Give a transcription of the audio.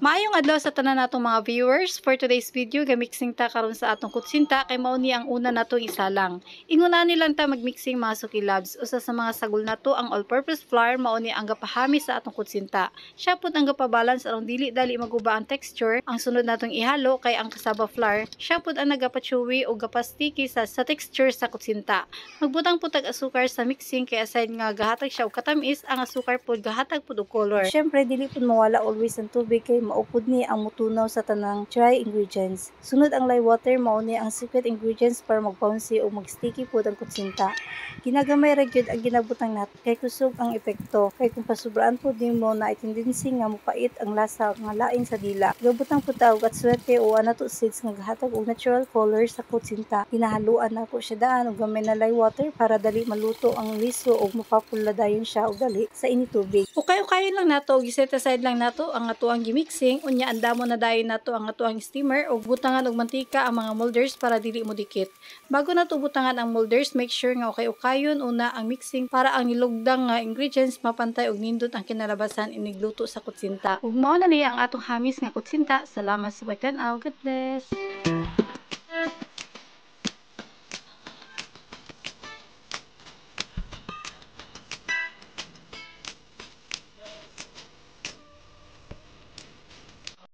Maayong adlaw sa tanan natong mga viewers. For today's video, gamixing ta karon sa atong kutsinta kay mao ni ang una natong isalang. Inguna nilang ta magmixing mga suki labs. Usa sa mga sagol nato ang all-purpose flour mao ni ang gapahami sa atong kutsinta. Siya pud ang gapabalance aron dili dali maguba ang texture. Ang sunod natong ihalo kay ang cassava flour. Siya pud ang nagapachewy o gapasticky sa texture sa kutsinta. Magbutang pud tag asukar sa mixing kay aside nga gahatag siya og katamis, ang asukar pud gahatag pud og color. Syempre dili pud mawala always ang tubig kay maupod ni ang mutunaw sa tanang dry ingredients. Sunod ang lye water mao ni ang secret ingredients para mag-bouncy o mag-sticky pud ang kutsinta. Ginagamay ra gyud ang ginabutang nat kay kusog ang epekto. Kay kung pasubraan pud nimo na tendency nga mopait ang lasa nga lain sa dila. Gabutang pud ta og atswete o anato seeds nga gahatag og natural color sa kutsinta. Ginahaluan nako siya daan og gamay na lye water para dali maluto ang liso og mapapula dayon siya og dali sa init tubig. Ukay-ukayon lang nato og set aside lang nato ang atuang gimixing unya andamo na dayon nato ang atuang steamer og butangan og mantika ang mga molders para dili mo dikit. Bago nato butangan ang molders, make sure nga ukay-ukayon una ang mixing para ang nilugdang nga ingredients mapantay og nindot ang kinalabasan inigluto sa kutsinta. Ug mao na niya ang atong hamis nga kutsinta. Salamat sa pagtan-aw. God bless.